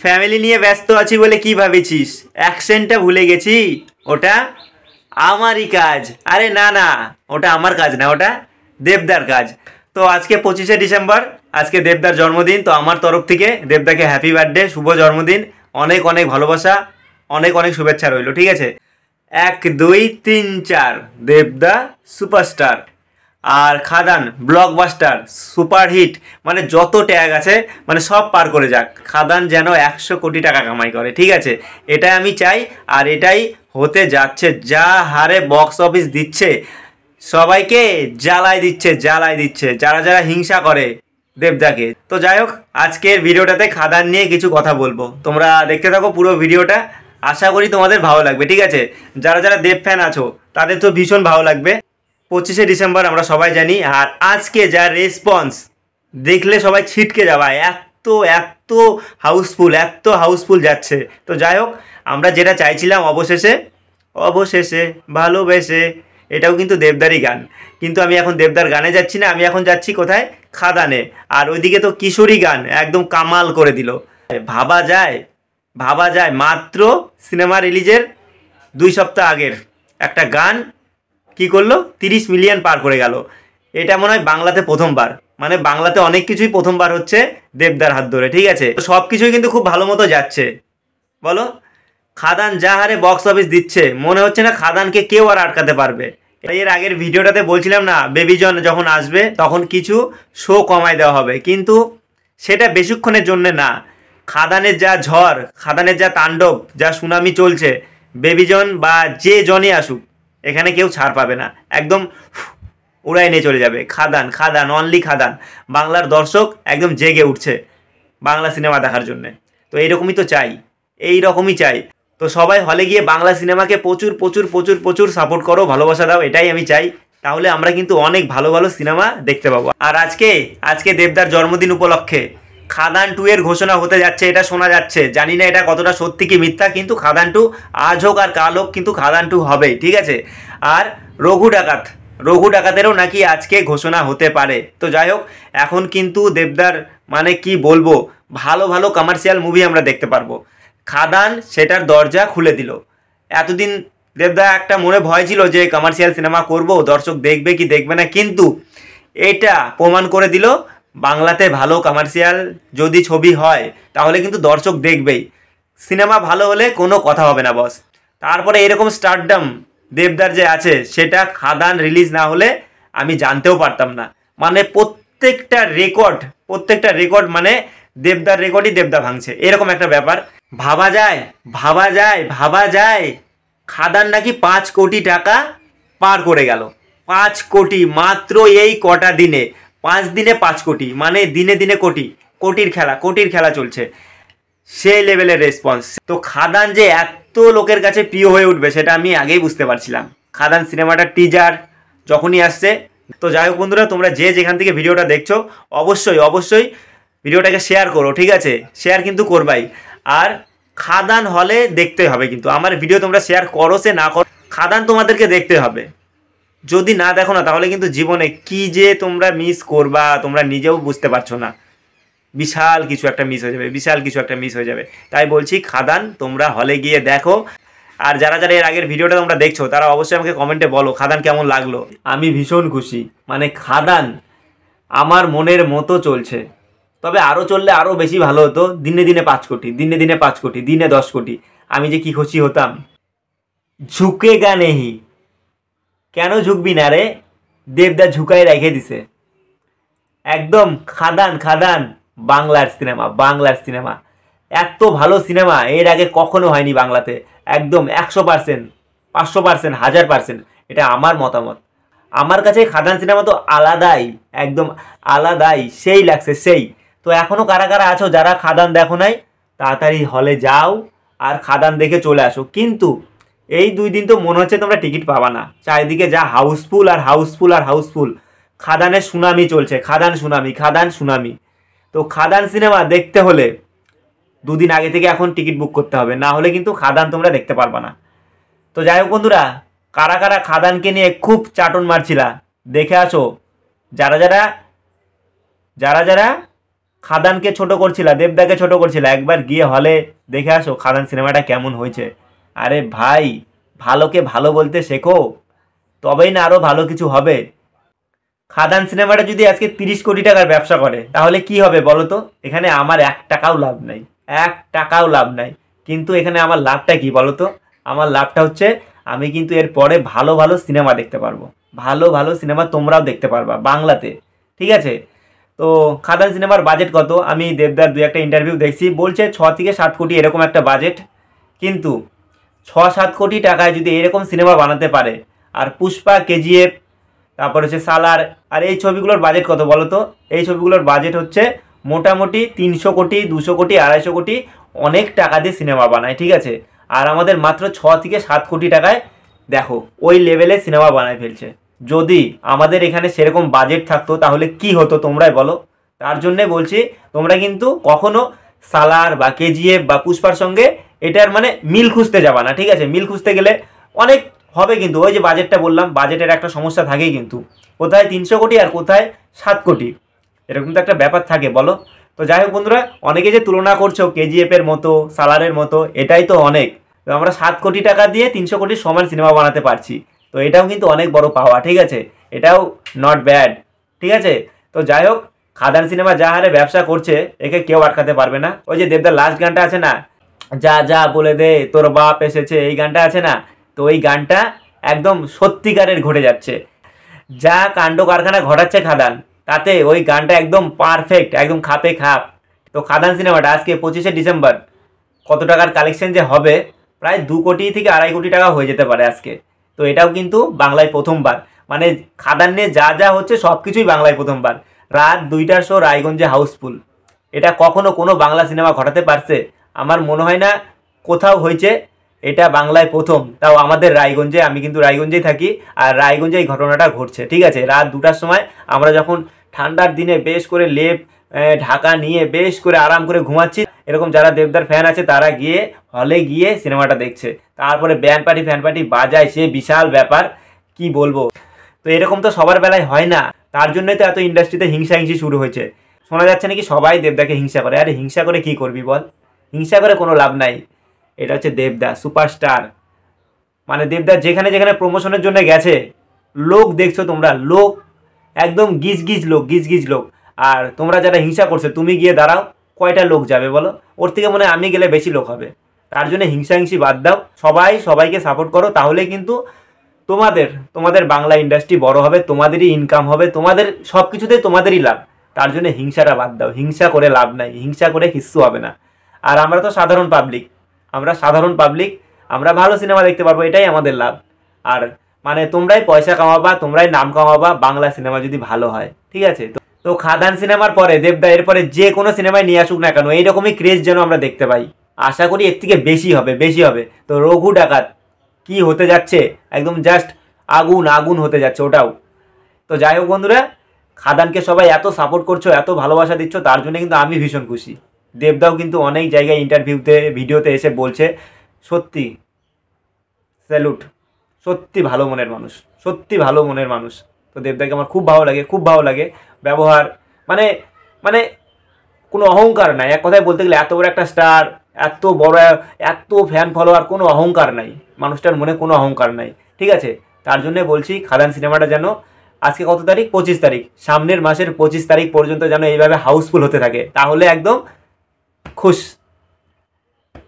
Family নিয়ে ব্যস্ত আছি বলে কি ভেবেছিস অ্যাকশনটা ভুলে গেছি? ওটা আমারই কাজ। আরে না না, ওটা আমার কাজ না, ওটা দেবদার কাজ। তো আজকে 25শে ডিসেম্বর, আজকে দেবদার জন্মদিন। তো আমার তরফ থেকে দেবদাকে হ্যাপি বার্থডে, শুভ জন্মদিন, অনেক অনেক ভালোবাসা, অনেক অনেক শুভেচ্ছা রইলো, ঠিক আছে? 1 2 3 4 দেবদা সুপারস্টার, আর খাদান ব্লকবাস্টার সুপারহিট, মানে যত ট্যাগ আছে মানে সব পার করে যাক, খাদান যেন 100 কোটি টাকা কামাই করে, ঠিক আছে? এটাই আমি চাই, আর এটাই হতে যাচ্ছে। যা হারে বক্স অফিস দিচ্ছে, সবাইকে জ্বালায় দিচ্ছে, জ্বালায় দিচ্ছে যারা যারা হিংসা করে দেবদাকে। তো যাই হোক, আজকের ভিডিওটাতে খাদান নিয়ে কিছু কথা বলবো, তোমরা দেখতে থাকো পুরো ভিডিওটা। আশা করি তোমাদের ভালো লাগবে, ঠিক আছে? যারা যারা দেব ফ্যান আছো তাদের তো ভীষণ ভালো লাগবে। 25শে ডিসেম্বর আমরা সবাই জানি, আর আজকে যা রেসপন্স দেখলে সবাই ছিটকে যাবে, এত এত হাউসফুল, এত হাউসফুল যাচ্ছে। তো যাই হোক, আমরা যেটা চাইছিলাম অবশেষে, অবশেষে ভালোবেসে, এটাও কিন্তু দেবদারই গান। কিন্তু আমি এখন দেবদার গানে যাচ্ছি না, আমি এখন যাচ্ছি কোথায়? খাদানে। আর ওইদিকে তো কিশোরী গান একদম কামাল করে দিল। ভাবা যায়, ভাবা যায় মাত্র সিনেমা রিলিজের 2 সপ্তাহ আগের একটা গান কি করলো, 30 মিলিয়ন পার করে গেল। এটা মনে হয় বাংলাতে প্রথমবার, মানে বাংলাতে অনেক কিছুই প্রথমবার হচ্ছে দেবদার হাত ধরে, ঠিক আছে? সব কিছুই কিন্তু খুব ভালো মতো যাচ্ছে। বলো, খাদান যা হারে বক্স অফিস দিচ্ছে, মনে হচ্ছে না খাদানকে কেউ আর আটকাতে পারবে। এর আগের ভিডিওটাতে বলছিলাম না, বেবিজন যখন আসবে তখন কিছু শো কমায় দেওয়া হবে, কিন্তু সেটা বেশিক্ষণের জন্য না। খাদানের যা ঝড়, খাদানের যা তাণ্ডব, যা সুনামি চলছে, বেবিজন বা যে জনই আসুক এখানে কেউ ছাড় পাবে না, একদম উড়াই নিয়ে চলে যাবে। খাদান, খাদান, অনলি খাদান। বাংলার দর্শক একদম জেগে উঠছে বাংলা সিনেমা দেখার জন্য। তো এইরকমই তো চাই, এই রকমই চাই। তো সবাই হলে গিয়ে বাংলা সিনেমাকে প্রচুর প্রচুর প্রচুর প্রচুর সাপোর্ট করো, ভালোবাসা দাও, এটাই আমি চাই। তাহলে আমরা কিন্তু অনেক ভালো ভালো সিনেমা দেখতে পাবো। আর আজকে আজকে দেবদার জন্মদিন উপলক্ষে খাদান 2 এর ঘোষণা হতে যাচ্ছে, এটা শোনা যাচ্ছে। জানি না এটা কতটা সত্যি কি মিথ্যা, কিন্তু খাদান 2 আজ হোক আর কাল হোক কিন্তু খাদান 2 হবেই, ঠিক আছে? আর রঘু ডাকাত, রঘু ডাকাতেরও নাকি আজকে ঘোষণা হতে পারে। তো যাই হোক, এখন কিন্তু দেবদার মানে কি বলবো, ভালো ভালো কমার্শিয়াল মুভি আমরা দেখতে পারবো। খাদান সেটার দরজা খুলে দিল। এতদিন দেবদা একটা মনে ভয় ছিল যে কমার্শিয়াল সিনেমা করব, দর্শক দেখবে কি দেখবে না, কিন্তু এটা প্রমাণ করে দিল বাংলাতে ভালো কমার্শিয়াল যদি ছবি হয় তাহলে কিন্তু দর্শক দেখবেই। সিনেমা ভালো হলে কোনো কথা হবে না বস। তারপরে এরকম স্টারডাম দেবদার যে আছে, সেটা খাদান রিলিজ না হলে আমি জানতেও পারতাম না। মানে প্রত্যেকটা রেকর্ড মানে দেবদার রেকর্ডই দেবদা ভাঙছে, এরকম একটা ব্যাপার। ভাবা যায়, ভাবা যায়, ভাবা যায় খাদান নাকি 5 কোটি টাকা পার করে গেল। 5 কোটি মাত্র এই কটা দিনে, 5 দিনে 5 কোটি, মানে দিনে দিনে কোটি, কোটির খেলা চলছে। সেই লেভেলের রেসপন্স। তো খাদান যে এত লোকের কাছে প্রিয় হয়ে উঠবে সেটা আমি আগেই বুঝতে পারছিলাম, খাদান সিনেমাটার টিজার যখনই আসছে। তো যাই হোক বন্ধুরা, তোমরা যে যেখান থেকে ভিডিওটা দেখছো অবশ্যই অবশ্যই ভিডিওটাকে শেয়ার করো, ঠিক আছে? শেয়ার কিন্তু করবাই। আর খাদান হলে দেখতে হবে, কিন্তু আমার ভিডিও তোমরা শেয়ার করো সে না করো, খাদান তোমাদেরকে দেখতে হবে। যদি না দেখো না তাহলে কিন্তু জীবনে কি যে তোমরা মিস করবা তোমরা নিজেও বুঝতে পারছো না। বিশাল কিছু একটা মিস হয়ে যাবে, বিশাল কিছু একটা মিস হয়ে যাবে। তাই বলছি খাদান তোমরা হলে গিয়ে দেখো। আর যারা যারা এর আগের ভিডিওটা তোমরা দেখছো তারা অবশ্যই আমাকে কমেন্টে বলো খাদান কেমন লাগলো। আমি ভীষণ খুশি, মানে খাদান আমার মনের মতো চলছে। তবে আরও চললে আরও বেশি ভালো হতো। দিনে দিনে 5 কোটি, দিনে দিনে 5 কোটি, দিনে 10 কোটি, আমি যে কি খুশি হতাম। ঝুঁকেগা নেহি, কেন ঝুঁকবি না রে? দেবদা ঝুঁকাই রেখে দিছে একদম। খাদান, খাদান বাংলার সিনেমা, বাংলার সিনেমা, এত ভালো সিনেমা এর আগে কখনো হয়নি বাংলাতে। একদম 100%, 500%, 1000%, এটা আমার মতামত। আমার কাছে খাদান সিনেমা তো আলাদাই, একদম আলাদাই, সেই লাগছে সেই। তো এখনও কারা কারা আছো যারা খাদান দেখো নাই, তাড়াতাড়ি হলে যাও আর খাদান দেখে চলে আসো। কিন্তু এই 2 দিন তো মনে হচ্ছে তোমরা টিকিট পাবা না, চারিদিকে যা হাউসফুল আর হাউসফুল আর হাউসফুল। খাদানের সুনামি চলছে, খাদান সুনামি, খাদান সুনামি। তো খাদান সিনেমা দেখতে হলে 2 দিন আগে থেকে এখন টিকিট বুক করতে হবে, না হলে কিন্তু খাদান তোমরা দেখতে পারবা না। তো যাই হোক বন্ধুরা, কারা কারা খাদানকে নিয়ে খুব চাটন মারছিলা দেখে আসো। যারা যারা যারা যারা খাদানকে ছোট করছিলা, দেবদাকে ছোট করছিলা, একবার গিয়ে হলে দেখে আসো খাদান সিনেমাটা কেমন হয়েছে। আরে ভাই, ভালোকে ভালো বলতে শেখো, তবেই না আরও ভালো কিছু হবে। খাদান সিনেমাটা যদি আজকে 30 কোটি টাকার ব্যবসা করে তাহলে কি হবে বলো তো? এখানে আমার 1 টাকাও লাভ নাই, 1 টাকাও লাভ নাই। কিন্তু এখানে আমার লাভটা কি বলো তো? আমার লাভটা হচ্ছে আমি কিন্তু এর পরে ভালো ভালো সিনেমা দেখতে পারবো, ভালো ভালো সিনেমা তোমরাও দেখতে পারবা বাংলাতে, ঠিক আছে? তো খাদান সিনেমার বাজেট কত? আমি দেবদার 2-1টা ইন্টারভিউ দেখছি, বলছে 6 থেকে 7 কোটি এরকম একটা বাজেট। কিন্তু 6-7 কোটি টাকায় যদি এরকম সিনেমা বানাতে পারে, আর পুষ্পা, কেজিএফ, তারপর হচ্ছে সালার, আর এই ছবিগুলোর বাজেট কত বলো তো? এই ছবিগুলোর বাজেট হচ্ছে মোটামুটি 300 কোটি, 200 কোটি, 250 কোটি, অনেক টাকা দিয়ে সিনেমা বানায়, ঠিক আছে? আর আমাদের মাত্র 6 থেকে 7 কোটি টাকায় দেখো ওই লেভেলে সিনেমা বানায় ফেলছে। যদি আমাদের এখানে সেরকম বাজেট থাকতো তাহলে কি হতো তোমরাই বলো? তার জন্যে বলছি তোমরা কিন্তু কখনো সালার বা কেজিএফ বা পুষ্পার সঙ্গে এটার মানে মিল খুঁজতে যাবা না, ঠিক আছে? মিল খুঁজতে গেলে অনেক হবে, কিন্তু ওই যে বাজেটটা বললাম, বাজেটের একটা সমস্যা থাকেই, কিন্তু কোথায় 300 কোটি আর কোথায় 7 কোটি, এরকম তো একটা ব্যাপার থাকে বলো। তো যাই হোক বন্ধুরা, অনেকে যে তুলনা করছো কেজিএফ এর মতো, সালারের মতো, এটাই তো অনেক। তো আমরা 7 কোটি টাকা দিয়ে 300 কোটির সমান সিনেমা বানাতে পারছি, তো এটাও কিন্তু অনেক বড় পাওয়া, ঠিক আছে? এটাও নট ব্যাড, ঠিক আছে? তো যাই হোক, খাদান সিনেমা যা হারে ব্যবসা করছে একে কেউ আটকাতে পারবে না। ওই যে দেবদার লাস্ট গানটা আছে না, যা যা বলে দে তোর বাপ এসেছে, এই গানটা আছে না, তো ওই গানটা একদম সত্যিকারের ঘটে যাচ্ছে। যা কাণ্ড কারখানা ঘটাচ্ছে খাদান, তাতে ওই গানটা একদম পারফেক্ট, একদম খাপে খাপ। তো খাদান সিনেমাটা আজকে 25শে ডিসেম্বর কত টাকার কালেকশন যে হবে, প্রায় 2 কোটি থেকে 2.5 কোটি টাকা হয়ে যেতে পারে আজকে। তো এটাও কিন্তু বাংলায় প্রথমবার, মানে খাদান নিয়ে যা যা হচ্ছে সব কিছুই বাংলায় প্রথমবার। রাত 2টার শো রায়গঞ্জে হাউসফুল, এটা কখনো কোনো বাংলা সিনেমা ঘটাতে পারছে? আমার মনে হয় না কোথাও হয়েছে, এটা বাংলায় প্রথম, তাও আমাদের রায়গঞ্জে। আমি কিন্তু রায়গঞ্জেই থাকি, আর রায়গঞ্জে এই ঘটনাটা ঘটছে, ঠিক আছে? রাত 2টার সময় আমরা যখন ঠান্ডার দিনে বেশ করে লেপ ঢাকা নিয়ে বেশ করে আরাম করে ঘুমাচ্ছি, এরকম যারা দেবদার ফ্যান আছে তারা গিয়ে হলে গিয়ে সিনেমাটা দেখছে, তারপরে ব্যান্ড পার্টি ফ্যান পার্টি বাজায়, সে বিশাল ব্যাপার, কি বলবো। তো এরকম তো সবার বেলায় হয় না, তার জন্যই তো এত ইন্ডাস্ট্রিতে হিংসা হিংসি শুরু হয়েছে। শোনা যাচ্ছে নাকি সবাই দেবদাকে হিংসা করে। আরে হিংসা করে কি করবি বল? হিংসা করে কোনো লাভ নাই। এটা হচ্ছে দেবদা, সুপারস্টার। মানে দেবদা যেখানে যেখানে প্রমোশনের জন্য গেছে, লোক দেখছো তোমরা, লোক একদম গিজ গিজ লোক, গিজ গিজ লোক। আর তোমরা যারা হিংসা করছো, তুমি গিয়ে দাঁড়াও, কয়টা লোক যাবে বলো? ওর থেকে মনে হয় আমি গেলে বেশি লোক হবে। তার জন্য হিংসা হিংসি বাদ দাও, সবাই সবাইকে সাপোর্ট করো, তাহলে কিন্তু তোমাদের তোমাদের বাংলা ইন্ডাস্ট্রি বড় হবে, তোমাদেরই ইনকাম হবে, তোমাদের সব কিছুতেই তোমাদেরই লাভ। তার জন্য হিংসাটা বাদ দাও, হিংসা করে লাভ নাই, হিংসা করে কিচ্ছু হবে না। আর আমরা তো সাধারণ পাবলিক, আমরা সাধারণ পাবলিক, আমরা ভালো সিনেমা দেখতে পারবো, এটাই আমাদের লাভ। আর মানে তোমরাই পয়সা কামাবা, তোমরাই নাম কামাবা বাংলা সিনেমা যদি ভালো হয়, ঠিক আছে? তো খাদান সিনেমার পরে দেবদা এরপরে যে কোনো সিনেমায় নিয়ে আসুক না কেন, এইরকমই ক্রেজ যেন আমরা দেখতে পাই। আশা করি এর থেকে বেশি হবে, বেশি হবে। তো রঘু ডাকাত কি হতে যাচ্ছে, একদম জাস্ট আগুন আগুন হতে যাচ্ছে ওটাও। তো যাই হোক বন্ধুরা, খাদানকে সবাই এত সাপোর্ট করছো, এত ভালোবাসা দিচ্ছ, তার জন্য কিন্তু আমি ভীষণ খুশি। দেবদাও কিন্তু অনেক জায়গায় ইন্টারভিউতে, ভিডিওতে এসে বলছে, সত্যি স্যালুট, সত্যি ভালো মনের মানুষ, সত্যি ভালো মনের মানুষ। তো দেবদাকে আমার খুব ভালো লাগে, খুব ভালো লাগে ব্যবহার, মানে মানে কোনো অহংকার নাই। এক কথায় বলতে গেলে এত বড় একটা স্টার, এত বড়, এত ফ্যান ফলোয়ার, কোনো অহংকার নাই মানুষটার মনে, কোনো অহংকার নাই, ঠিক আছে? তার জন্য বলছি খাদান সিনেমাটা যেন আজকে কত তারিখ, 25 তারিখ, সামনের মাসের 25 তারিখ পর্যন্ত যেন এইভাবে হাউসফুল হতে থাকে, তাহলে একদম খুশ,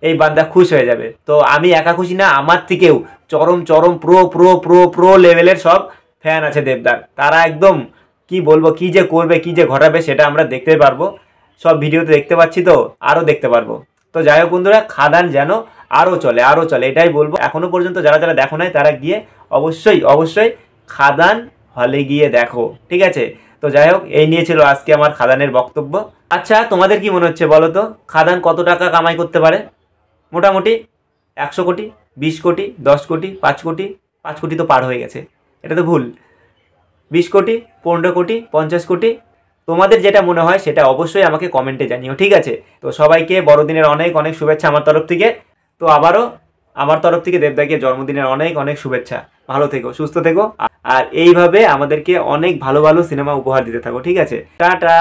এই বান্দা খুশ হয়ে যাবে। তো আমি একা খুশি না, আমার থেকেও চরম চরম প্রো প্রো প্রো প্রো লেভেলের সব ফ্যান আছে দেবদার, তারা একদম কি বলবো, কি যে করবে, কি যে ঘটাবে, সেটা আমরা দেখতে পারবো। সব ভিডিওতে দেখতে পাচ্ছি, তো আরও দেখতে পারবো। তো যাই হোক বন্ধুরা, খাদান যেন আরও চলে, আরও চলে, এটাই বলবো। এখনো পর্যন্ত যারা যারা দেখো নাই তারা গিয়ে অবশ্যই অবশ্যই খাদান হলে গিয়ে দেখো, ঠিক আছে? তো যাই হোক, এই নিয়ে ছিল আজকে আমার খাদানের বক্তব্য। আচ্ছা, তোমাদের কি মনে হচ্ছে বলো তো, খাদান কত টাকা কামাই করতে পারে? মোটামুটি 100 কোটি, 20 কোটি, 10 কোটি, 5 কোটি, 5 কোটি তো পার হয়ে গেছে, এটা তো ভুল, 20 কোটি, 15 কোটি, 50 কোটি, তোমাদের যেটা মনে হয় সেটা অবশ্যই আমাকে কমেন্টে জানিও, ঠিক আছে? তো সবাইকে বড়দিনের অনেক অনেক শুভেচ্ছা আমার তরফ থেকে। তো আবারও আমার তরফ থেকে দেবদাকে জন্মদিনের অনেক অনেক শুভেচ্ছা। ভালো থেকো, সুস্থ থেকো, আর এইভাবে আমাদেরকে অনেক ভালো ভালো সিনেমা উপহার দিতে থাকো, ঠিক আছে? টাটা।